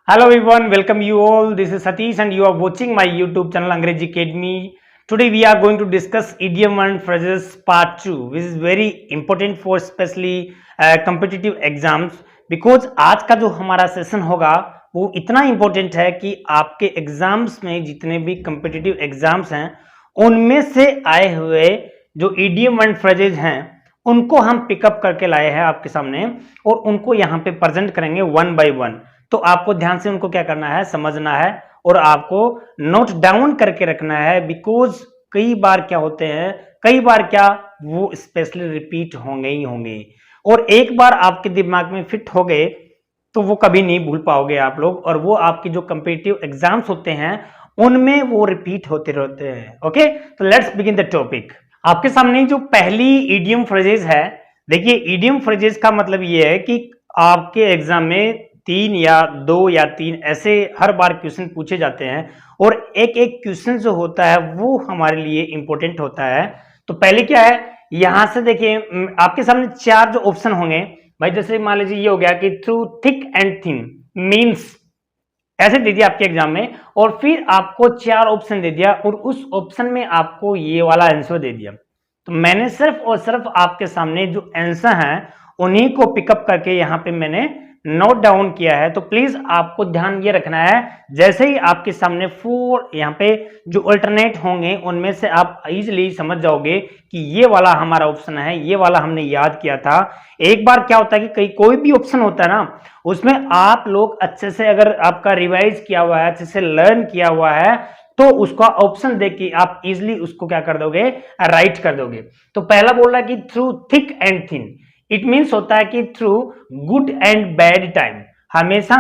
Hello everyone, welcome you all. This is Satish and you are watching my YouTube channel Angrezi Academy. Today we are going to discuss idiom and phrases part 2, which is very important for especially competitive exams because आज का जो हमारा session होगा वो इतना important है कि आपके एग्जाम्स में जितने भी competitive एग्जाम्स हैं उनमें से आए हुए जो idiom and phrases हैं उनको हम पिकअप करके लाए हैं आपके सामने और उनको यहाँ पे प्रेजेंट करेंगे वन बाय वन। तो आपको ध्यान से उनको क्या करना है, समझना है और आपको नोट डाउन करके रखना है बिकॉज कई बार क्या होते हैं, कई बार क्या वो स्पेशली रिपीट होंगे ही होंगे और एक बार आपके दिमाग में फिट हो गए तो वो कभी नहीं भूल पाओगे आप लोग और वो आपके जो कॉम्पिटिटिव एग्जाम्स होते हैं उनमें वो रिपीट होते रहते हैं। ओके, तो लेट्स बिगिन द टॉपिक। आपके सामने जो पहली इडियम फ्रेजेस है, देखिए इडियम फ्रेजेस का मतलब ये है कि आपके एग्जाम में 3 या 2 या 3 ऐसे हर बार क्वेश्चन पूछे जाते हैं और एक एक क्वेश्चन जो होता है वो हमारे लिए इंपॉर्टेंट होता है। तो पहले क्या है, यहां से देखिए आपके सामने 4 जो ऑप्शन होंगे भाई, जैसे मान लीजिए ये हो गया कि through thick and thin means ऐसे दे दिया आपके एग्जाम में और फिर आपको 4 ऑप्शन दे दिया और उस ऑप्शन में आपको ये वाला आंसर दे दिया। तो मैंने सिर्फ और सिर्फ आपके सामने जो आंसर हैं उन्हीं को पिकअप करके यहाँ पे मैंने नोट डाउन किया है। तो प्लीज आपको ध्यान ये रखना है, जैसे ही आपके सामने 4 यहाँ पे जो अल्टरनेट होंगे उनमें से आप इजीली समझ जाओगे कि ये वाला हमारा ऑप्शन है, ये वाला हमने याद किया था। एक बार क्या होता है कि कोई भी ऑप्शन होता है ना, उसमें आप लोग अच्छे से अगर आपका रिवाइज किया हुआ है, अच्छे से लर्न किया हुआ है तो उसका ऑप्शन देख के आप इजिली उसको क्या कर दोगे, राइट कर दोगे। तो पहला बोल रहा है कि through thick and thin, it means होता है कि through good and bad time. हमेशा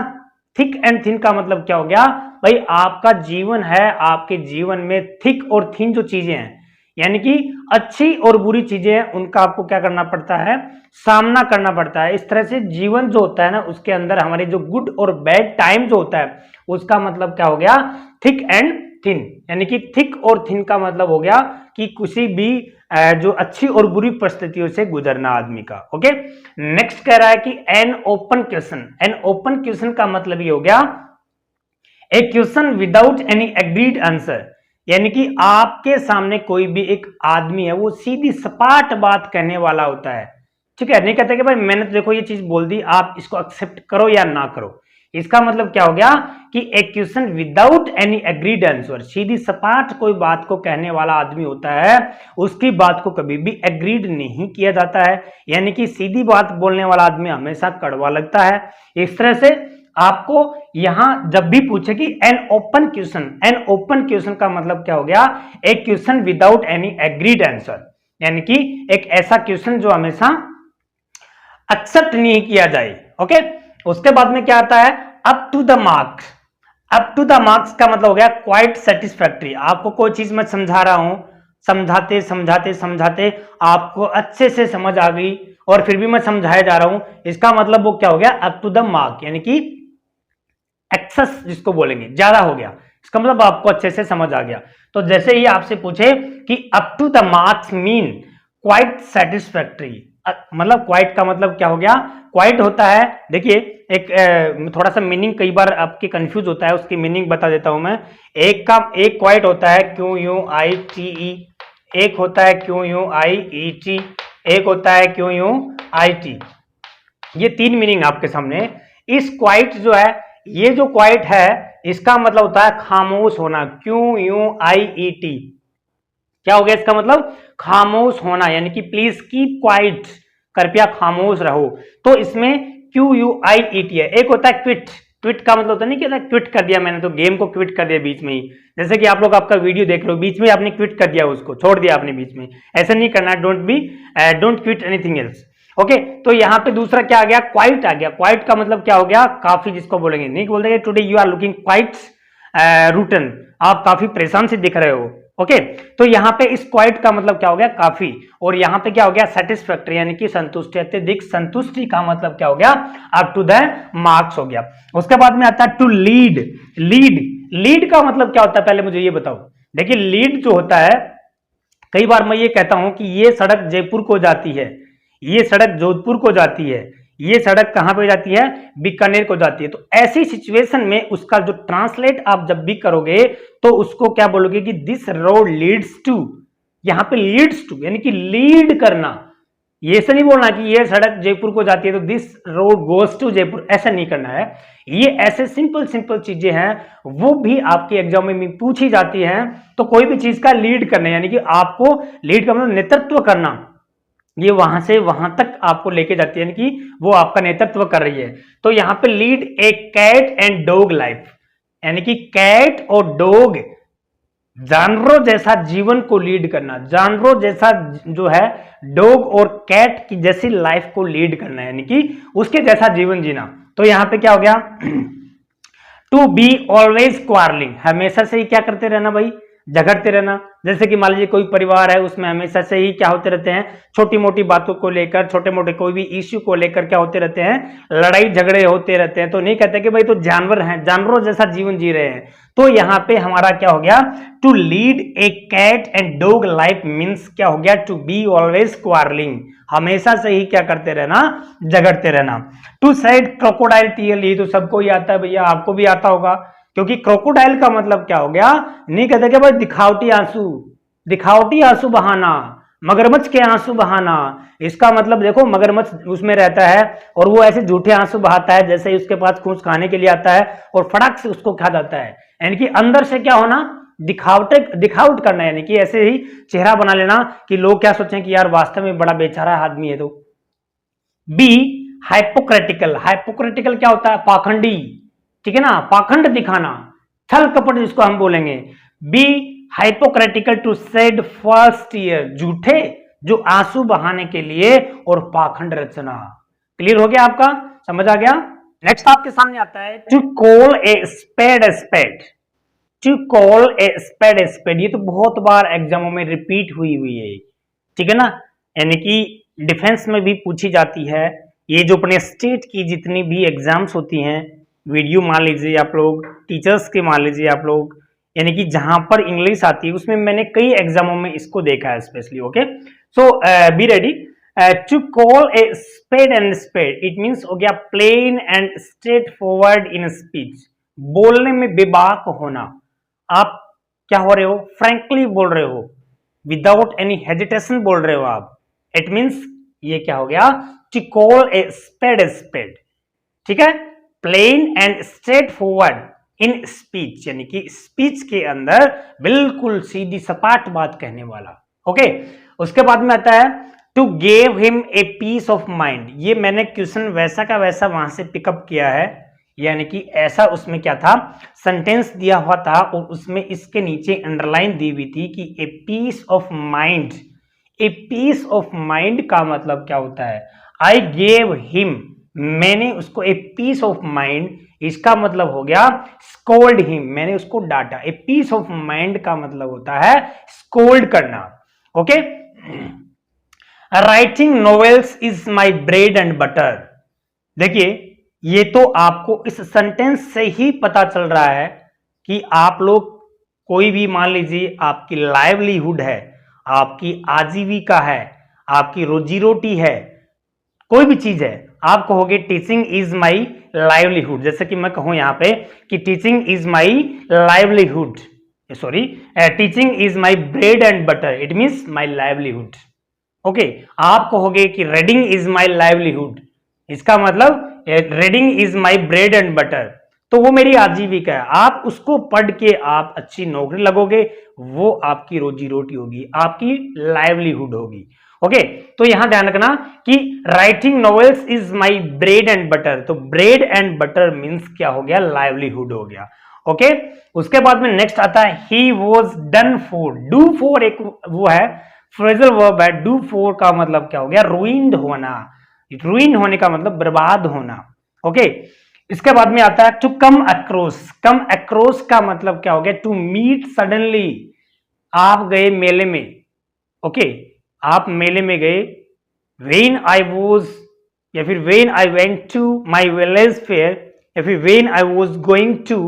थिक एंड थिन का मतलब क्या हो गया भाई, आपका जीवन है, आपके जीवन में थिक और थिन जो चीजें हैं यानी कि अच्छी और बुरी चीजें हैं उनका आपको क्या करना पड़ता है, सामना करना पड़ता है। इस तरह से जीवन जो होता है ना उसके अंदर हमारे जो गुड और बैड टाइम जो होता है उसका मतलब क्या हो गया, थिक एंड थिन। यानी कि थिक और थिन का मतलब हो गया कि किसी भी जो अच्छी और बुरी परिस्थितियों से गुजरना आदमी का। ओके, नेक्स्ट कह रहा है कि an open question. An open question का मतलब ये हो गया a question without any agreed answer, यानी कि आपके सामने कोई भी एक आदमी है वो सीधी सपाट बात कहने वाला होता है। ठीक है, नहीं कहते कि भाई मैंने तो देखो ये चीज बोल दी, आप इसको एक्सेप्ट करो या ना करो। इसका मतलब क्या हो गया कि एक question without any agreed answer, सीधी सपाट कोई बात को कहने वाला आदमी होता है, उसकी बात को कभी भी एग्रीड नहीं किया जाता है। यानी कि सीधी बात बोलने वाला आदमी हमेशा कड़वा लगता है। इस तरह से आपको यहां जब भी पूछे कि an open question, an open question का मतलब क्या हो गया, एक question without any agreed answer, यानी कि एक ऐसा क्वेश्चन जो हमेशा एक्सेप्ट नहीं किया जाए। ओके, उसके बाद में क्या आता है, up to the marks. Up to the marks का मतलब हो गया क्वाइट सेटिस्फैक्ट्री। आपको कोई चीज मैं समझा रहा हूं, समझाते समझाते समझाते आपको अच्छे से समझ आ गई और फिर भी मैं समझाया जा रहा हूं, इसका मतलब वो क्या हो गया, अप टू द मार्क, यानी कि एक्सेस जिसको बोलेंगे, ज्यादा हो गया, इसका मतलब आपको अच्छे से समझ आ गया। तो जैसे ही आपसे पूछे कि up to the marks mean quite satisfactory, मतलब क्वाइट का मतलब क्या हो गया, क्वाइट होता है, देखिए एक थोड़ा सा मीनिंग कई बार आपके कंफ्यूज होता है, उसकी मीनिंग बता देता हूं मैं। एक क्वाइट होता है Q U I T E, एक होता है क्यू यू आई ई टी, एक होता है क्यू यू आई टी। ये 3 मीनिंग आपके सामने। इस क्वाइट जो है, ये जो क्वाइट है इसका मतलब होता है खामोश होना, क्यू यू आई ई टी। क्या हो गया इसका मतलब, खामोश होना, यानी कि प्लीज कीप क्वाइट, कृपया खामोश रहो। तो इसमें क्यू यू आई ई टी है। एक होता है क्विट। क्विट का मतलब होता नहीं कि क्विट कर दिया मैंने तो गेम को क्विट कर दिया बीच में ही, जैसे कि आप लोग आपका वीडियो देख रहे हो बीच में आपने क्विट कर दिया, उसको छोड़ दिया आपने बीच में, ऐसा नहीं करना, don't quit anything else. Okay, तो यहाँ पे दूसरा क्या आ गया, क्वाइट आ गया। क्वाइट का मतलब क्या हो गया, काफी, जिसको बोलेंगे, नहीं बोल देंगे today you are looking quite rotten, आप काफी परेशान से दिख रहे हो। ओके, तो यहाँ पे इस क्वाइट का मतलब क्या हो गया, काफी, और यहाँ पे क्या हो गया, सेटिस्फैक्टरी, यानी कि संतुष्टि, अत्यधिक संतुष्टि का मतलब क्या हो गया, अप टू द मार्क्स हो गया। उसके बाद में आता है टू लीड। लीड, लीड का मतलब क्या होता है, पहले मुझे ये बताओ। देखिए लीड जो होता है, कई बार मैं ये कहता हूं कि ये सड़क जयपुर को जाती है, ये सड़क जोधपुर को जाती है, ये सड़क कहां पे जाती है, बीकानेर को जाती है। तो ऐसी सिचुएशन में उसका जो ट्रांसलेट आप जब भी करोगे तो उसको क्या बोलोगे कि दिस रोड लीड्स टू, यहां पे लीड्स टू यानी कि लीड करना, ये ऐसा नहीं बोलना कि ये सड़क जयपुर को जाती है तो this road goes to Jaipur, ऐसा नहीं करना है। ये ऐसे सिंपल सिंपल चीजें हैं, वो भी आपके एग्जाम में पूछी जाती हैं। तो कोई भी चीज का लीड करना यानी कि आपको लीड करना, नेतृत्व करना, ये वहां से वहां तक आपको लेके जाती है, यानी कि वो आपका नेतृत्व कर रही है। तो यहां पे lead a cat and dog life, यानी कि कैट और डॉग, जानवरों जैसा जीवन को लीड करना, जानवरों जैसा जो है डॉग और कैट की जैसी लाइफ को लीड करना, यानी कि उसके जैसा जीवन जीना। तो यहां पे क्या हो गया, टू बी ऑलवेज क्वारलिंग, हमेशा से ही क्या करते रहना भाई, झगड़ते रहना। जैसे कि मान लीजिए कोई परिवार है, उसमें हमेशा से ही क्या होते रहते हैं, छोटी मोटी बातों को लेकर, छोटे मोटे कोई भी इश्यू को लेकर क्या होते रहते हैं, लड़ाई झगड़े होते रहते हैं। तो नहीं कहते कि भाई तो जानवर हैं, जानवरों जैसा जीवन जी रहे हैं। तो यहाँ पे हमारा क्या हो गया, to lead a cat and dog life means क्या हो गया, टू बी ऑलवेज क्वारलिंग, हमेशा से ही क्या करते रहना, झगड़ते रहना। टू सेड क्रोकोडाइल टीएल, ये तो सबको ही आता है भैया, आपको भी आता होगा, क्योंकि क्रोकोडाइल का मतलब क्या हो गया, नहीं कहते कि भाई दिखावटी आंसू, दिखावटी आंसू बहाना, मगरमच्छ के आंसू बहाना। इसका मतलब देखो, मगरमच्छ उसमें रहता है और वो ऐसे झूठे आंसू बहाता है जैसे ही उसके पास कुछ खाने के लिए आता है और फटाक से उसको खा जाता है। यानी कि अंदर से क्या होना, दिखावट करना, यानी कि ऐसे ही चेहरा बना लेना कि लोग क्या सोचें कि यार वास्तव में बड़ा बेचारा आदमी है। तो बी हाइपोक्रेटिकल, हाइपोक्रेटिकल क्या होता है, पाखंडी, ठीक है ना, पाखंड दिखाना, छल कपट जिसको हम बोलेंगे। Be hypocritical to shed false tear, झूठे जो आंसू बहाने के लिए और पाखंड रचना। क्लियर हो गया आपका, समझ आ गया। नेक्स्ट आपके सामने आता है to call a spade a spade, to call a spade a spade, ये तो बहुत बार एग्जामों में रिपीट हुई है, ठीक है ना, यानी कि डिफेंस में भी पूछी जाती है। ये जो अपने स्टेट की जितनी भी एग्जाम्स होती हैं, वीडियो मान लीजिए आप लोग, टीचर्स के मान लीजिए आप लोग, यानी कि जहां पर इंग्लिश आती है उसमें मैंने कई एग्जामों में इसको देखा है specially. Okay, so be ready. To call a spade and spade, it means हो गया plain and straight forward in speech, बोलने में बेबाक होना, आप क्या हो रहे हो, फ्रैंकली बोल रहे हो, विदाउट एनी हेजिटेशन बोल रहे हो आप, इट मीन्स ये क्या हो गया, टू कॉल ए स्पेड, ठीक है, plain and straight forward in speech, यानी कि स्पीच के अंदर बिल्कुल सीधी सपाट बात कहने वाला। ओके, उसके बाद में आता है to give him a piece of mind, ये मैंने क्वेश्चन वैसा का वैसा वहां से पिकअप किया है, यानी कि ऐसा उसमें क्या था, सेंटेंस दिया हुआ था और उसमें इसके नीचे अंडरलाइन दी हुई थी कि a piece of mind, a piece of mind का मतलब क्या होता है, आई गेव हिम, मैंने उसको ए पीस ऑफ माइंड, इसका मतलब हो गया स्कोल्ड हिम, मैंने उसको डांटा। ए पीस ऑफ माइंड का मतलब होता है स्कोल्ड करना। Okay, writing novels is my bread and butter, देखिए ये तो आपको इस सेंटेंस से ही पता चल रहा है कि आप लोग कोई भी मान लीजिए आपकी लाइवलीहुड है, आपकी आजीविका है, आपकी रोजी रोटी है, कोई भी चीज है, आप कहोगे टीचिंग इज माई लाइवलीहुड, जैसे कि मैं कहूं यहां पे कि teaching is my livelihood, sorry teaching is my bread and butter, it means my livelihood. Okay, आप कहोगे कि रीडिंग इज माई लाइवलीहुड, इसका मतलब reading is my bread and butter, तो वो मेरी आजीविका है, आप उसको पढ़ के आप अच्छी नौकरी लगोगे, वो आपकी रोजी रोटी होगी, आपकी लाइवलीहुड होगी। ओके, तो यहां ध्यान रखना कि writing novels is my bread and butter, तो ब्रेड एंड बटर मीन्स क्या हो गया, लाइवलीहुड हो गया। ओके, उसके बाद में नेक्स्ट आता है he was done for, do for एक वो है फ्रेजल वर्ब है, डू फॉर का मतलब क्या हो गया, रूइंड होना, रूइन होने का मतलब बर्बाद होना। ओके, इसके बाद में आता है to come across, come across का मतलब क्या हो गया, टू मीट सडनली, आप गए मेले में, ओके, आप मेले में गए, वेन आई वॉज, या फिर when I went to my village fair, या फिर when I was going to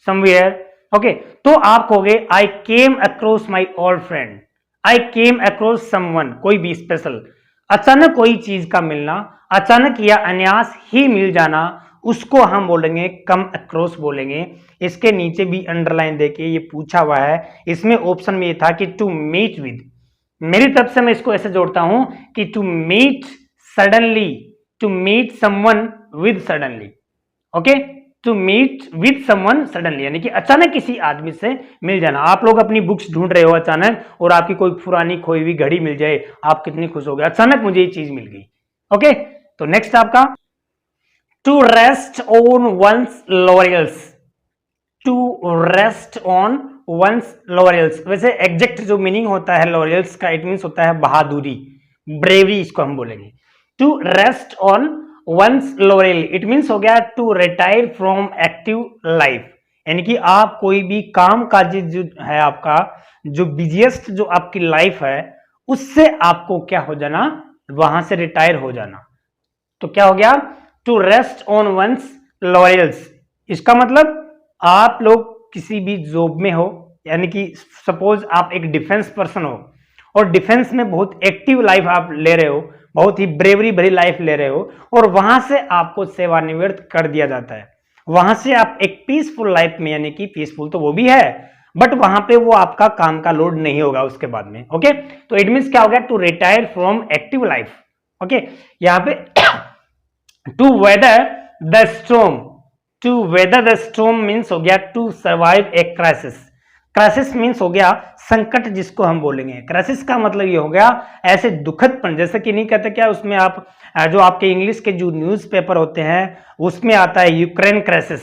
somewhere. Okay, तो आप कहोगे I came across my old friend, I came across someone, कोई भी स्पेशल, अचानक कोई चीज का मिलना, अचानक या अनायास ही मिल जाना, उसको हम बोलेंगे कम अक्रॉस बोलेंगे। इसके नीचे भी अंडरलाइन देके ये पूछा हुआ है, इसमें ऑप्शन में ये था कि टू मीट विद, मेरी तरफ से मैं इसको ऐसे जोड़ता हूं कि to meet suddenly, to meet someone with suddenly, okay, to meet with someone suddenly, यानी कि अचानक किसी आदमी से मिल जाना। आप लोग अपनी बुक्स ढूंढ रहे हो अचानक और आपकी कोई पुरानी खोई हुई घड़ी मिल जाए, आप कितनी खुश हो गए, अचानक मुझे ये चीज मिल गई। ओके, तो नेक्स्ट आपका to rest on one's laurels, to rest on one's laurels, वैसे एग्जैक्ट जो मीनिंग होता है लॉरियल्स का, इट मीन्स होता है बहादुरी, ब्रेवरी, इसको हम बोलेंगे। To rest on one's laurel, it means हो गया to retire from active life, यानी कि आप कोई भी काम काज जो है आपका, जो बिजिएस्ट जो आपकी लाइफ है, उससे आपको क्या हो जाना, वहां से रिटायर हो जाना। तो क्या हो गया, to rest on one's laurels, इसका मतलब आप लोग किसी भी जॉब में हो, यानी कि सपोज आप एक डिफेंस पर्सन हो और डिफेंस में बहुत एक्टिव लाइफ आप ले रहे हो, बहुत ही ब्रेवरी भरी लाइफ ले रहे हो, और वहां से आपको सेवानिवृत्त कर दिया जाता है, वहां से आप एक पीसफुल लाइफ में, यानी कि पीसफुल तो वो भी है, बट वहां पे वो आपका काम का लोड नहीं होगा उसके बाद में। ओके, तो इट मीन्स क्या हो गया, to retire from active life. Okay, यहां पे to weather the storm, to weather the storm means हो गया to survive a crisis, crisis means हो गया संकट, जिसको हम बोलेंगे। क्राइसिस का मतलब ये हो गया ऐसे दुखदपन, जैसे कि नहीं कहते क्या उसमें आप जो आपके इंग्लिश के जो न्यूज़पेपर होते हैं उसमें आता है Ukraine crisis,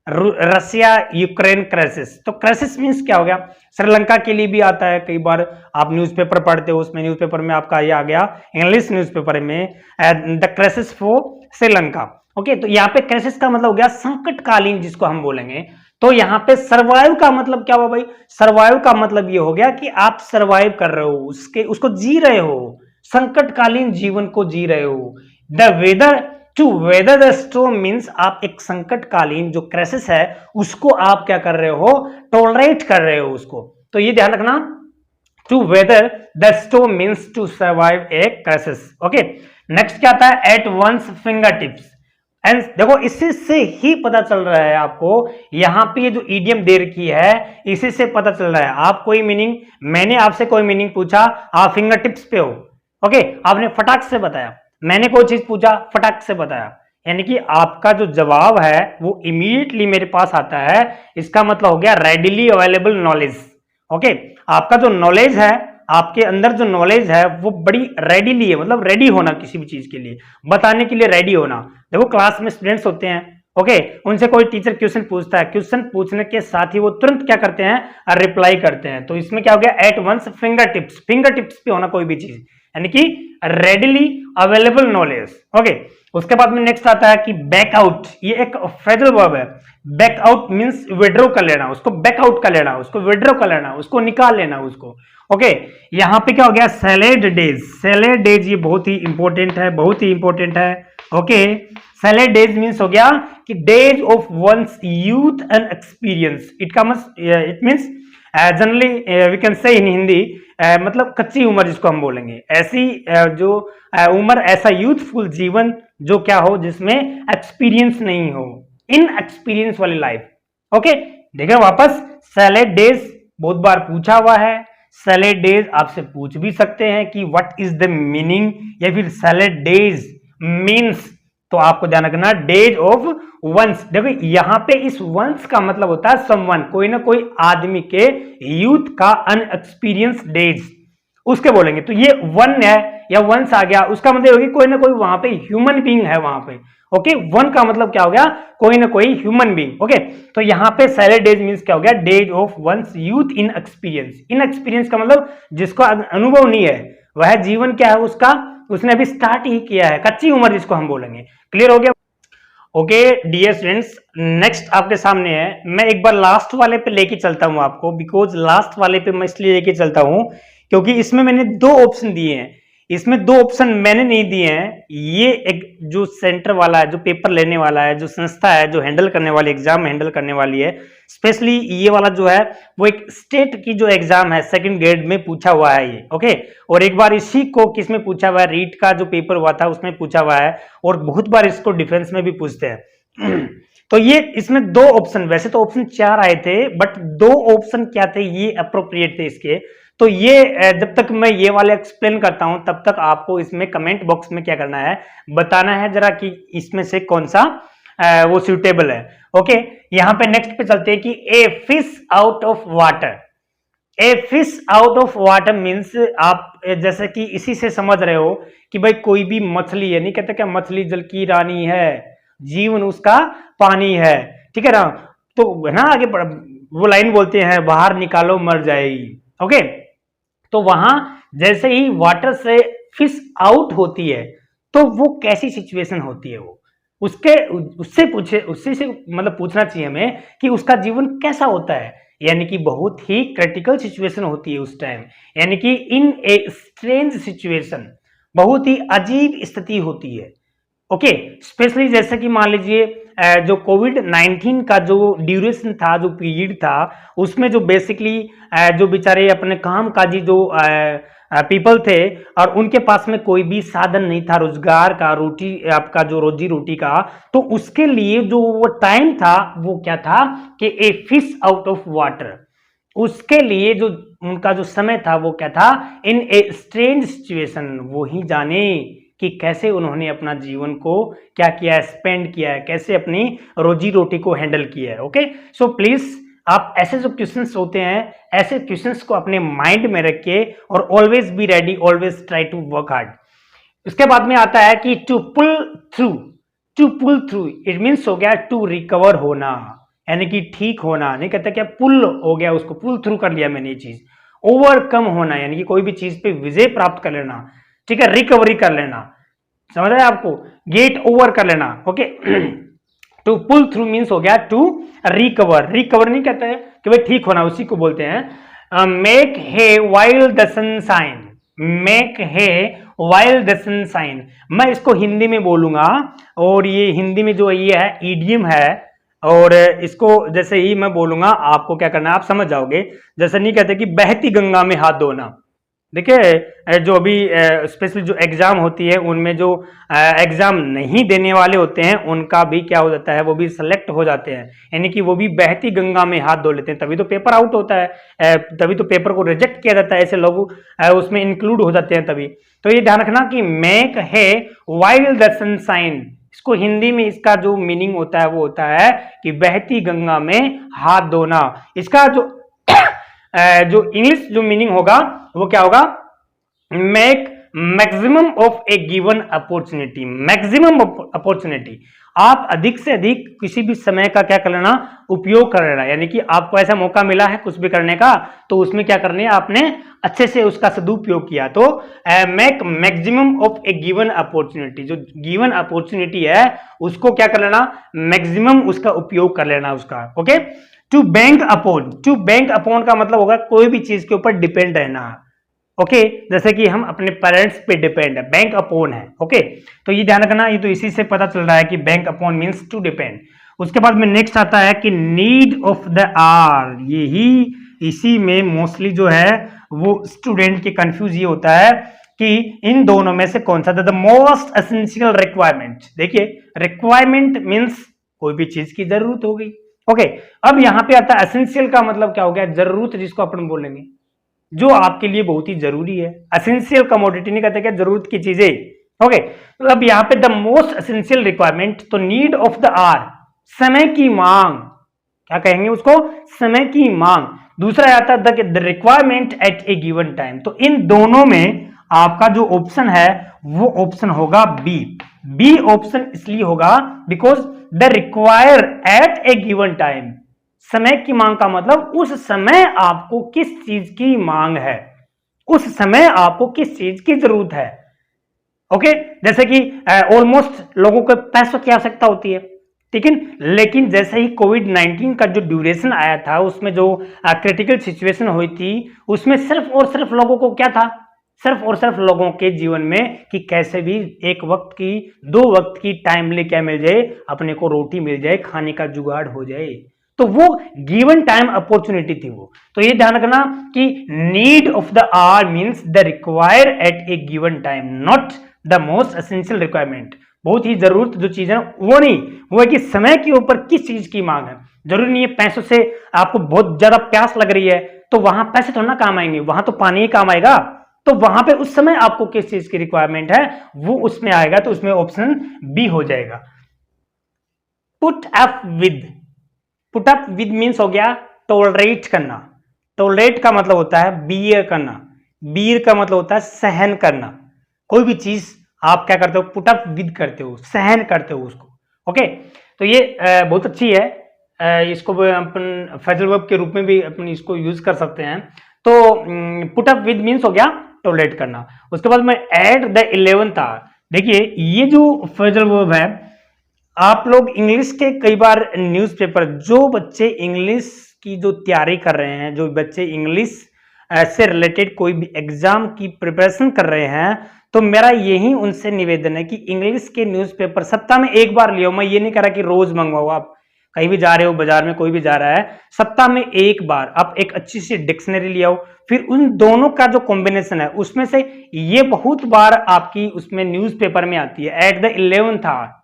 Russia Ukraine crisis, तो क्राइसिस मीन्स क्या हो गया, श्रीलंका के लिए भी आता है, कई बार आप न्यूज़पेपर पढ़ते हो, उसमें न्यूज़पेपर में आपका ये आ गया इंग्लिश न्यूज़पेपर में the crisis for Sri Lanka. Okay, तो यहाँ पे क्राइसिस का मतलब हो गया संकटकालीन, जिसको हम बोलेंगे। तो यहाँ पे सर्वाइव का मतलब क्या हुआ भाई, सर्वाइव का मतलब ये हो गया कि आप सर्वाइव कर रहे हो, उसको जी रहे हो, संकटकालीन जीवन को जी रहे हो। The weather, to weather the storm means आप एक संकटकालीन जो क्राइसिस है उसको आप क्या कर रहे हो, टॉलरेट कर रहे हो उसको। तो ये ध्यान रखना, to weather the storm means to survive a crisis. Okay, next क्या आता है, at one's finger tips, and देखो इसी से ही पता चल रहा है आपको, यहां पे जो ईडियम दे रखी है इसी से पता चल रहा है। आप कोई मीनिंग, मैंने आपसे कोई मीनिंग पूछा, आप फिंगर टिप्स पे हो, ओके, आपने फटाक से बताया, मैंने कोई चीज पूछा फटाक से बताया, यानी कि आपका जो जवाब है वो इमीडिएटली मेरे पास आता है, इसका मतलब हो गया रेडिली अवेलेबल नॉलेज। ओके, आपका जो नॉलेज है, आपके अंदर जो नॉलेज है वो बड़ी रेडीली है, मतलब रेडी होना, किसी भी चीज के लिए बताने के लिए रेडी होना। देखो क्लास में स्टूडेंट्स होते हैं, ओके, उनसे कोई टीचर क्वेश्चन पूछता है, क्वेश्चन पूछने के साथ ही वो तुरंत क्या करते हैं, रिप्लाई करते हैं। तो इसमें क्या हो गया, at one's finger tips, finger tips पे होना कोई भी चीज, यानी कि रेडिली अवेलेबल नॉलेज। ओके, उसके बाद में नेक्स्ट आता है कि बैक आउट, ये एक फ्रेजल वर्ब है। बैक आउट मींस विड्रॉ कर लेना, उसको बैक आउट कर लेना, उसको विड्रॉ कर लेना, उसको निकाल लेना उसको। ओके, यहां पे क्या हो गया, सैलेड डेज, सैलेड डेज ये बहुत ही इंपॉर्टेंट है, बहुत ही इंपॉर्टेंट है। ओके, सैलेड डेज मींस हो गया कि days of one's youth and experience, it means generally we can say in Hindi, मतलब कच्ची उम्र जिसको हम बोलेंगे, ऐसी जो उम्र, ऐसा यूथफुल जीवन जो क्या हो, जिसमें एक्सपीरियंस नहीं हो, इन एक्सपीरियंस वाली लाइफ। ओके, देखिए वापस, सैलेड डेज बहुत बार पूछा हुआ है, सैलेड डेज आपसे पूछ भी सकते हैं कि व्हाट इज द मीनिंग, या फिर सैलेड डेज मीन्स, तो आपको ध्यान रखना डेज ऑफ वंस। देखो यहां पे इस वंस का मतलब होता है समवन, कोई ना कोई आदमी के यूथ का अनएक्सपीरियंस डेज, उसके बोलेंगे। तो ये वन है या वंस आ गया, उसका मतलब होगी कोई ना कोई वहां पे ह्यूमन बीइंग है वहां पे। ओके, वन का मतलब क्या हो गया, कोई ना कोई ह्यूमन बीइंग। ओके, तो यहां पे सैलेड डेज मींस क्या हो गया, days of one's youth in experience. In experience का मतलब जिसको अनुभव नहीं है, वह जीवन क्या है उसका, उसने अभी स्टार्ट ही किया है, कच्ची उम्र जिसको हम बोलेंगे। क्लियर हो गया? ओके डियर स्टूडेंट्स, नेक्स्ट आपके सामने है, मैं एक बार लास्ट वाले पे लेके चलता हूं आपको, बिकॉज लास्ट वाले पे मैं इसलिए लेके चलता हूं क्योंकि इसमें मैंने दो ऑप्शन दिए हैं। इसमें दो ऑप्शन मैंने नहीं दिए हैं, ये एक जो सेंटर वाला है, जो पेपर लेने वाला है, जो संस्था है, जो हैंडल करने वाली एग्जाम हैंडल करने वाली है, स्पेशली ये वाला जो है वो एक स्टेट की जो एग्जाम है सेकंड ग्रेड में पूछा हुआ है ये, ओके। और एक बार इसी को किस में पूछा हुआ है, रीट का जो पेपर हुआ था उसमें पूछा हुआ है, और बहुत बार इसको डिफेंस में भी पूछते हैं। तो ये इसमें दो ऑप्शन, वैसे तो ऑप्शन 4 आए थे बट दो ऑप्शन क्या थे ये अप्रोप्रिएट थे इसके। तो ये जब तक मैं ये वाले एक्सप्लेन करता हूं तब तक आपको इसमें कमेंट बॉक्स में क्या करना है, बताना है जरा कि इसमें से कौन सा वो सूटेबल है, ओके। यहां पे नेक्स्ट पे चलते हैं कि a fish out of water. A fish out of water means आप जैसे कि इसी से समझ रहे हो कि भाई कोई भी मछली है, नहीं कहते क्या मछली जल की रानी है, जीवन उसका पानी है, ठीक है ना। तो है ना आगे वो लाइन बोलते हैं बाहर निकालो मर जाएगी, ओके। तो वहां जैसे ही वाटर से फिश आउट होती है तो वो कैसी सिचुएशन होती है, वो उससे से मतलब पूछना चाहिए हमें कि उसका जीवन कैसा होता है, यानी कि बहुत ही क्रिटिकल सिचुएशन होती है उस टाइम, यानी कि इन ए स्ट्रेंज सिचुएशन, बहुत ही अजीब स्थिति होती है, ओके। स्पेशली जैसे कि मान लीजिए जो कोविड-19 का जो ड्यूरेशन था, जो पीरियड था, उसमें जो बेसिकली जो बेचारे अपने काम काजी जो पीपल थे और उनके पास में कोई भी साधन नहीं था रोजगार का, रोटी आपका जो रोजी रोटी का, तो उसके लिए जो वो टाइम था वो क्या था कि a fish out of water, उसके लिए जो उनका जो समय था वो क्या था, इन ए स्ट्रेंज सिचुएशन, वो ही जाने कि कैसे उन्होंने अपना जीवन को क्या किया है, स्पेंड किया है, कैसे अपनी रोजी रोटी को हैंडल किया है, ओके। सो प्लीज आप ऐसे जो क्वेश्चंस होते हैं, ऐसे क्वेश्चंस को अपने माइंड में रख के और always be ready, always try to work hard. उसके बाद में आता है कि to pull through, to pull through it means हो गया टू रिकवर होना, यानी कि ठीक होना, नहीं कहते क्या पुल हो गया, उसको पुल थ्रू कर लिया मैंने ये चीज, ओवरकम होना यानी कि कोई भी चीज पे विजय प्राप्त कर लेना, ठीक है, रिकवरी कर लेना, समझ रहे हैं आपको, गेट ओवर कर लेना, okay. To pull through means हो गया टू रिकवर, रिकवर नहीं कहते हैं कि भाई ठीक होना, उसी को बोलते हैं make hay while the sunshine, make hay while the sunshine. मैं इसको हिंदी में बोलूंगा और ये हिंदी में जो ये है ईडियम है, और इसको जैसे ही मैं बोलूंगा आपको क्या करना है आप समझ जाओगे। जैसे नहीं कहते कि बहती गंगा में हाथ धोना, देखिए जो अभी स्पेशली जो एग्जाम होती है उनमें जो एग्जाम नहीं देने वाले होते हैं उनका भी क्या हो जाता है, वो भी सिलेक्ट हो जाते हैं, यानी कि वो भी बहती गंगा में हाथ धो लेते हैं, तभी तो पेपर आउट होता है, तभी तो पेपर को रिजेक्ट किया जाता है, ऐसे लोग उसमें इंक्लूड हो जाते हैं तभी। तो ये ध्यान रखना कि मेक है वाइल द सनशाइन, इसको हिंदी में इसका जो मीनिंग होता है वो होता है कि बहती गंगा में हाथ धोना। इसका जो इंग्लिश जो मीनिंग होगा वो क्या होगा, make maximum of A given opportunity, maximum opportunity, आप अधिक से अधिक किसी भी समय का क्या कर लेना, उपयोग कर लेना, यानी कि आपको ऐसा मौका मिला है कुछ भी करने का तो उसमें क्या करनी है, आपने अच्छे से उसका सदुपयोग किया। तो make maximum of A given opportunity, जो गिवन अपॉर्चुनिटी है उसको क्या कर लेना, मैक्सिमम उसका उपयोग कर लेना उसका, okay. To bank upon, to bank upon का मतलब होगा कोई भी चीज के ऊपर डिपेंड रहना, ओके। जैसे कि हम अपने पेरेंट्स पे डिपेंड है, बैंक अपॉन है, ओके। तो ये ध्यान रखना, ये तो इसी से पता चल रहा है कि bank upon means to depend. उसके बाद में नेक्स्ट आता है कि नीड ऑफ द आवर, यही इसी में मोस्टली जो है वो स्टूडेंट के कंफ्यूज ये होता है कि इन दोनों में से कौन सा, द मोस्ट एसेंशियल रिक्वायरमेंट। देखिए रिक्वायरमेंट मींस कोई भी चीज की जरूरत हो गई, ओके। अब यहां पे आता है एसेंशियल का मतलब क्या हो गया, जरूरत, जिसको अपन बोलेंगे जो आपके लिए बहुत ही जरूरी है, एसेंशियल कमोडिटी नहीं कहते क्या, जरूरत की चीजें, ओके। तो अब यहाँ पे द मोस्ट एसेंशियल रिक्वायरमेंट, तो नीड ऑफ द आवर, समय की मांग, क्या कहेंगे उसको, समय की मांग। दूसरा आता है the requirement eight a given time. तो इन दोनों में आपका जो ऑप्शन है वो ऑप्शन होगा बी। बी ऑप्शन इसलिए होगा because the require at a given time, समय की मांग का मतलब उस समय आपको किस चीज की मांग है, उस समय आपको किस चीज की जरूरत है, ओके। जैसे कि ऑलमोस्ट लोगों को पैसों की आवश्यकता होती है, ठीक है, लेकिन जैसे ही कोविड-19 का जो ड्यूरेशन आया था उसमें जो क्रिटिकल सिचुएशन हुई थी उसमें सिर्फ और सिर्फ लोगों को क्या था, सिर्फ और सिर्फ लोगों के जीवन में कि कैसे भी एक वक्त की, दो वक्त की टाइमली क्या मिल जाए, अपने को रोटी मिल जाए, खाने का जुगाड़ हो जाए। तो वो गिवन टाइम अपॉर्चुनिटी थी वो। तो ये ध्यान रखना कि need of the hour means the require at a given time, not the most essential requirement. बहुत ही जरूरत जो चीज है वो नहीं, वो है कि समय के ऊपर किस चीज की मांग है। जरूरी नहीं है पैसों से आपको बहुत ज्यादा प्यास लग रही है तो वहां पैसे थोड़ा ना काम आएंगे, वहां तो पानी ही काम आएगा। तो वहां पे उस समय आपको किस चीज की रिक्वायरमेंट है वो उसमें आएगा, तो उसमें ऑप्शन बी हो जाएगा। Put up with, put up with means हो गया टॉलरेट करना। टॉलरेट का मतलब होता है बियर करना, बियर का मतलब होता है सहन करना। कोई भी चीज आप क्या करते हो, पुट अप विद करते हो, सहन करते हो उसको। ओके, तो ये बहुत अच्छी है, इसको अपन फ्रेजल वर्ब के रूप में भी अपन इसको यूज कर सकते हैं। तो पुट अप विद मीन्स हो गया टॉलरेट करना। उसके बाद में एट द 11th आवर, देखिए ये जो फ्रेजल वर्ब है, आप लोग इंग्लिश के कई बार न्यूज़पेपर, जो बच्चे इंग्लिश की जो तैयारी कर रहे हैं, जो बच्चे इंग्लिश से रिलेटेड कोई भी एग्जाम की प्रिपरेशन कर रहे हैं, तो मेरा यही उनसे निवेदन है कि इंग्लिश के न्यूज़पेपर सप्ताह में एक बार लियो। मैं ये नहीं कह रहा कि रोज मंगवाओ, आप कहीं भी जा रहे हो, बाजार में कोई भी जा रहा है, सप्ताह में एक बार आप एक अच्छी सी डिक्शनरी ले आओ, फिर उन दोनों का जो कॉम्बिनेशन है उसमें से ये बहुत बार आपकी उसमें न्यूज़पेपर में आती है, at the 11th hour.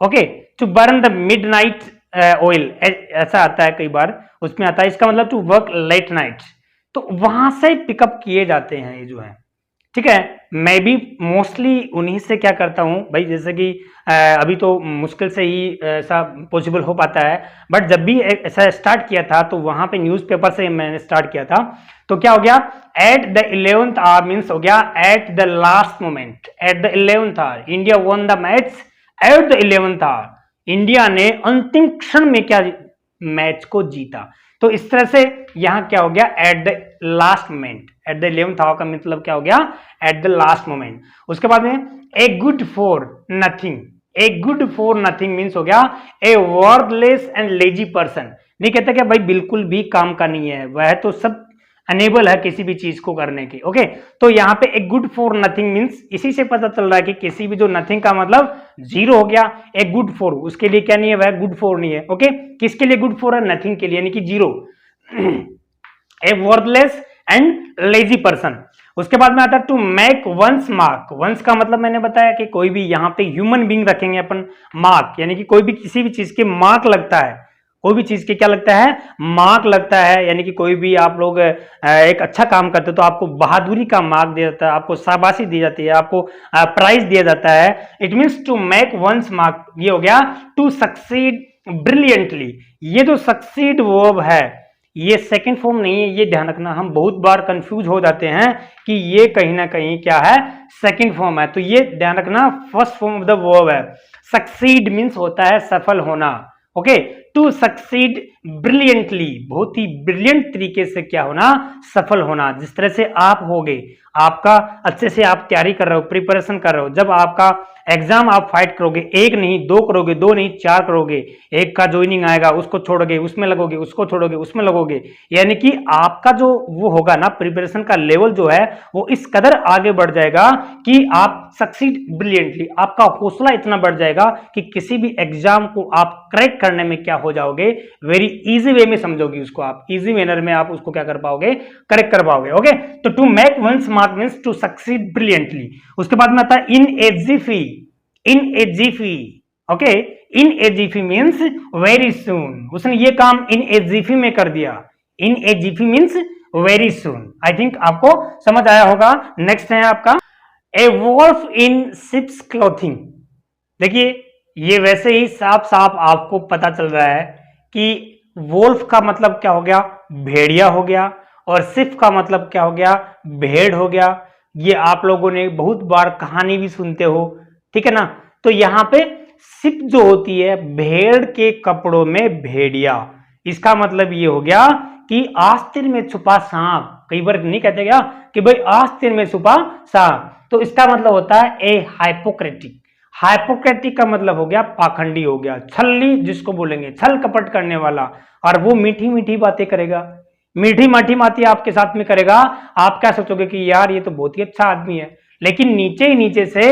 Okay, to burn the midnight oil, ऐसा आता है कई बार, उसमें आता है, इसका मतलब टू वर्क लेट नाइट। तो वहां से पिकअप किए जाते हैं ये जो है, ठीक है। मैं भी मोस्टली उन्हीं से क्या करता हूं भाई, जैसे कि अभी तो मुश्किल से ही ऐसा पॉसिबल हो पाता है, बट जब भी ऐसा स्टार्ट किया था तो वहां पे न्यूज़पेपर से मैंने स्टार्ट किया था। तो क्या हो गया, at the 11th our means हो गया at the last moment, at the 11th hour India won the match at the 11th hour, India ने अंतिम क्षण में क्या मैच को जीता। तो इस तरह से यहां क्या हो गया, at the last moment, at the 11th hour का मतलब क्या हो गया, एट द लास्ट मोमेंट। उसके बाद में a good for nothing, a good for nothing means हो गया ए वर्थलेस एंड लेजी पर्सन। नहीं कहते क्या भाई बिल्कुल भी काम का नहीं है, वह तो सब अनेबल है किसी भी चीज को करने की। ओके, तो यहाँ पे एक गुड फॉर नथिंग मीन्स इसी से पता चल रहा है कि किसी भी, जो नथिंग का मतलब जीरो हो गया, एक गुड फॉर उसके लिए क्या नहीं है, वह गुड फॉर नहीं है। ओके, किसके लिए गुड फॉर है, नथिंग के लिए, यानी कि zero. A worthless and lazy person. उसके बाद में आता है to make one's mark, one's का मतलब मैंने बताया कि कोई भी, यहाँ पे ह्यूमन बींग रखेंगे अपन, मार्क यानी कि कोई भी किसी भी चीज के मार्क लगता है, कोई भी चीज के क्या लगता है, मार्क लगता है। यानी कि कोई भी आप लोग एक अच्छा काम करते हो तो आपको बहादुरी का मार्क दिया जाता है, आपको शाबाशी दी जाती है, आपको प्राइज दिया जाता है। It means to make one's mark, ये हो गया टू सक्सीड ब्रिलियंटली। ये जो सक्सीड वर्ब है ये सेकंड फॉर्म नहीं है, ये ध्यान रखना, हम बहुत बार कंफ्यूज हो जाते हैं कि ये कहीं ना कहीं क्या है, सेकंड फॉर्म है। तो ये ध्यान रखना first form of the verb है। सक्सीड मीन्स होता है सफल होना। ओके, टू सक्सीड ब्रिलियंटली, बहुत ही ब्रिलियंट तरीके से क्या होना, सफल होना। जिस तरह से आप होगे, आपका अच्छे से आप तैयारी कर रहे हो, प्रिपरेशन कर रहे हो, जब आपका एग्जाम आप फाइट करोगे, एक नहीं दो करोगे, दो नहीं चार करोगे, एक का ज्वाइनिंग आएगा उसको छोड़ोगे उसमें लगोगे, उसको छोड़ोगे उसमें लगोगे, यानी कि आपका जो वो होगा ना, प्रिपरेशन का लेवल जो है वो इस कदर आगे बढ़ जाएगा कि आप सक्सीड ब्रिलियंटली, आपका हौसला इतना बढ़ जाएगा कि किसी भी एग्जाम को आप क्रैक करने में क्या हो जाओगे, वेरी इजी वे में समझोगे उसको, आप इजी मैनर में आप उसको क्या कर पाओगे, करेक्ट कर पाओगे। ओके, तो to make one's mark means to succeed brilliantly. उसके बाद में आता है in a jiffy, in a jiffy. Okay, in a jiffy means very soon, उसने ये काम इन ए जिफी में कर दिया। In a jiffy means very soon. I think आपको समझ आया होगा। नेक्स्ट है आपका a wolf in sheep's clothing. देखिए ये वैसे ही साफ साफ आपको पता चल रहा है कि वोल्फ का मतलब क्या हो गया, भेड़िया हो गया, और सिप का मतलब क्या हो गया, भेड़ हो गया। ये आप लोगों ने बहुत बार कहानी भी सुनते हो, ठीक है ना। तो यहाँ पे सिप जो होती है भेड़ के कपड़ों में भेड़िया, इसका मतलब ये हो गया कि आस्तीन में छुपा सांप। कई बार नहीं कहते क्या कि भाई आस्तीन में छुपा सांप, तो इसका मतलब होता है ए हाइपोक्रेटिक। हाइपोक्रेटिक का मतलब हो गया पाखंडी हो गया, छल्ली जिसको बोलेंगे, छल कपट करने वाला, और वो मीठी मीठी बातें करेगा। मीठी माठी बातें आपके साथ में करेगा, आप क्या सोचोगे कि यार ये तो बहुत ही अच्छा आदमी है, लेकिन नीचे ही नीचे से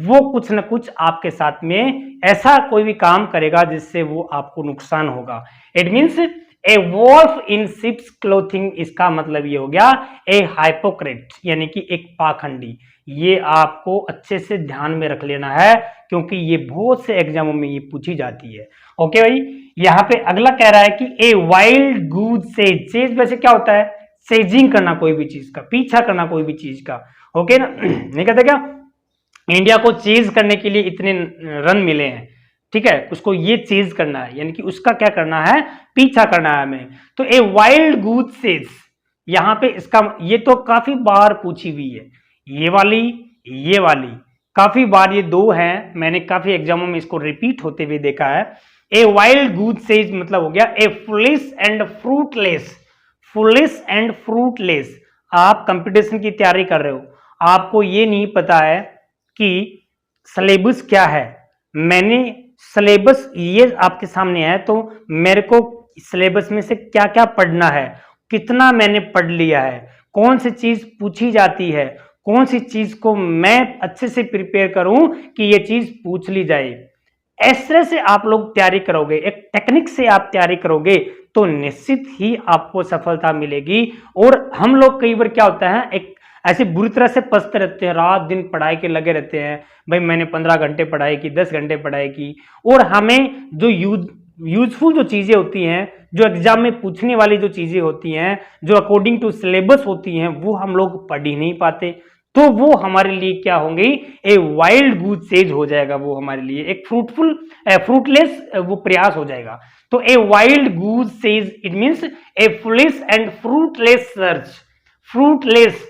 वो कुछ ना कुछ आपके साथ में ऐसा कोई भी काम करेगा जिससे वो आपको नुकसान होगा। It means a wolf in sheep's clothing, इसका मतलब ये हो गया ए हाइपोक्रेट, यानी कि एक पाखंडी। ये आपको अच्छे से ध्यान में रख लेना है क्योंकि ये बहुत से एग्जामों में ये पूछी जाती है। ओके भाई, यहाँ पे अगला कह रहा है कि ए वाइल्ड गूज सेज, सेज वैसे क्या होता है, सेजिंग करना कोई भी चीज का, पीछा करना कोई भी चीज का। ओके ना, नहीं कहते क्या इंडिया को चेज करने के लिए इतने रन मिले हैं, ठीक है, उसको ये चेज करना है, यानी कि उसका क्या करना है, पीछा करना है हमें। तो ए वाइल्ड गूज सेज, यहाँ पे इसका ये तो काफी बार पूछी हुई है, ये वाली काफी बार, ये दो हैं, मैंने काफी एग्जामों में इसको रिपीट होते हुए देखा है। ए वाइल्ड गूज सेज मतलब हो गया a foolish and fruitless, foolish and fruitless. आप कंपटीशन की तैयारी कर रहे हो, आपको ये नहीं पता है कि सिलेबस क्या है। मैंने सिलेबस ये आपके सामने है, तो मेरे को सिलेबस में से क्या क्या पढ़ना है, कितना मैंने पढ़ लिया है, कौन सी चीज पूछी जाती है, कौन सी चीज को मैं अच्छे से प्रिपेयर करूं कि ये चीज पूछ ली जाए। इस तरह से आप लोग तैयारी करोगे, एक टेक्निक से आप तैयारी करोगे तो निश्चित ही आपको सफलता मिलेगी। और हम लोग कई बार क्या होता है, एक ऐसे बुरी तरह से पछते रहते हैं, रात दिन पढ़ाई के लगे रहते हैं, भाई मैंने 15 घंटे पढ़ाई की, 10 घंटे पढ़ाई की, और हमें जो यूजफुल जो चीजें होती हैं, जो एग्जाम में पूछने वाली जो चीजें होती हैं, जो अकॉर्डिंग टू सिलेबस होती हैं, वो हम लोग पढ़ ही नहीं पाते। तो वो हमारे लिए क्या होंगी, ए वाइल्ड गूज सेज हो जाएगा, वो हमारे लिए एक फ्रूटलेस वो प्रयास हो जाएगा। तो a wild goose chase it means a foolish and fruitless search, fruitless,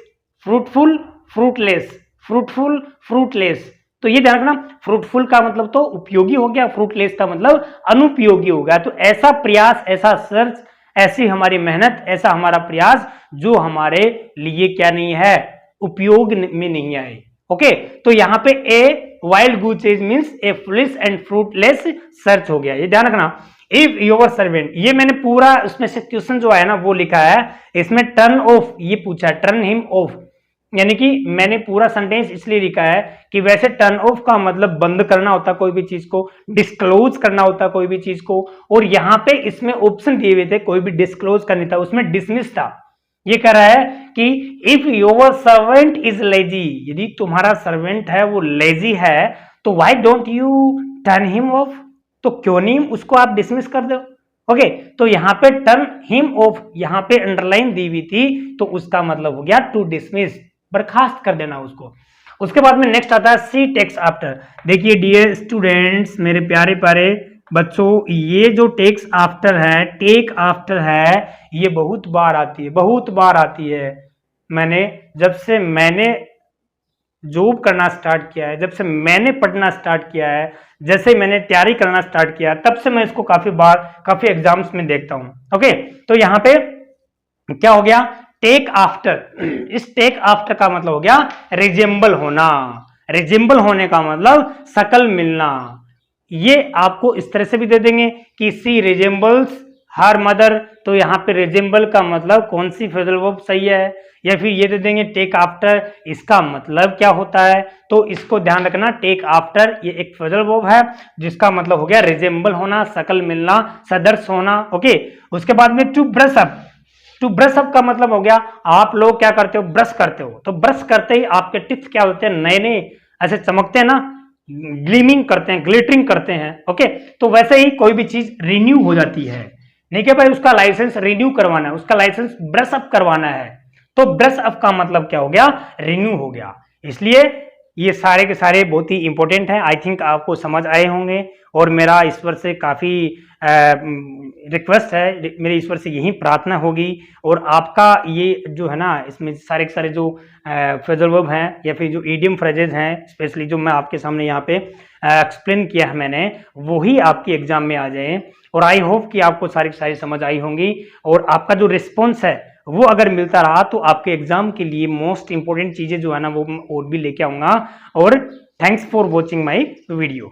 fruitful, fruitless, fruitful, fruitless. तो ये ध्यान रखना, फ्रूटफुल का मतलब तो उपयोगी हो गया, फ्रूटलेस का मतलब अनुपयोगी हो गया। तो ऐसा प्रयास, ऐसा सर्च, ऐसी हमारी मेहनत, ऐसा हमारा प्रयास जो हमारे लिए क्या नहीं है, उपयोग में नहीं आए। ओके, तो यहाँ पे a wild goose chase means a foolish and fruitless search हो गया, ये ध्यान रखना। इफ योर सर्वेंट, ये मैंने पूरा उसमें से क्वेश्चन जो है ना वो लिखा है, इसमें टर्न ऑफ ये पूछा है, टर्न हिम ऑफ, यानी कि मैंने पूरा सेंटेंस इसलिए लिखा है कि वैसे टर्न ऑफ का मतलब बंद करना होता कोई भी चीज को, डिस्क्लोज करना होता कोई भी चीज को, और यहाँ पे इसमें ऑप्शन दिए हुए थे, कोई भी डिस्क्लोज करनी था, उसमें डिसमिस था। ये कह रहा है कि if your servant is lazy, यदि तुम्हारा सर्वेंट है वो लेजी है, तो why don't U turn him of, तो क्यों नहीं उसको आप डिसमिस कर दो। ओके, तो यहाँ पे टर्न हिम ऑफ, यहाँ पे अंडरलाइन दी हुई थी, तो उसका मतलब हो गया टू डिसमिस, बर्खास्त कर देना उसको। उसके बाद में नेक्स्ट आता है सी टेक्स आफ्टर। देखिए डियर स्टूडेंट्स, मेरे प्यारे प्यारे बच्चों, ये जो टेक्स आफ्टर है, टेक आफ्टर है, ये बहुत बार आती है, बहुत बार आती है। जब से मैंने जॉब करना स्टार्ट किया है, जब से मैंने पढ़ना स्टार्ट किया है, जैसे मैंने तैयारी करना स्टार्ट किया, तब से मैं इसको काफी बार काफी एग्जाम्स में देखता हूं। ओके, तो यहाँ पे क्या हो गया, टेक आफ्टर। इस टेक आफ्टर का मतलब हो गया रिजेंबल होना, रिजेंबल होने का मतलब शकल मिलना। ये आपको इस तरह से भी दे देंगे कि सी रिजेंबल्स हर मदर, तो यहाँ पे रिजेंबल का मतलब कौन सी फ्रेजल वर्ब सही है, या फिर ये दे देंगे टेक आफ्टर, इसका मतलब क्या होता है। तो इसको ध्यान रखना, टेक आफ्टर ये एक फ्रेजल वर्ब है जिसका मतलब हो गया रिजेंबल होना, शकल मिलना, सदृश होना। ओके, उसके बाद में to brush up, to brush up का मतलब हो गया आप लोग क्या करते हो, ब्रश करते हो, तो ब्रश करते ही आपके टिप्स क्या होते हैं, नए नए ऐसे चमकते हैं ना, ग्लीमिंग करते हैं, ग्लिटरिंग करते हैं। ओके, तो वैसे ही कोई भी चीज रिन्यू हो जाती है, नहीं क्या भाई, उसका लाइसेंस रिन्यू करवाना है, उसका लाइसेंस ब्रश अप करवाना है, तो ब्रश अप का मतलब क्या हो गया, रिन्यू हो गया। इसलिए ये सारे के सारे बहुत ही इंपॉर्टेंट हैं, आई थिंक आपको समझ आए होंगे। और मेरा ईश्वर से काफी रिक्वेस्ट है, मेरी ईश्वर से यही प्रार्थना होगी, और आपका ये जो है ना, इसमें सारे के सारे जो फ्रेजल वर्ब हैं या फिर जो इडियम फ्रेजेज हैं, स्पेशली जो मैं आपके सामने यहाँ पे एक्सप्लेन किया है मैंने, वही आपकी एग्जाम में आ जाए। और आई होप कि आपको सारी की सारी समझ आई होंगी, और आपका जो रिस्पॉन्स है वो अगर मिलता रहा तो आपके एग्जाम के लिए मोस्ट इंपोर्टेंट चीजें जो है ना वो और भी लेके आऊंगा। और thanks for watching my video.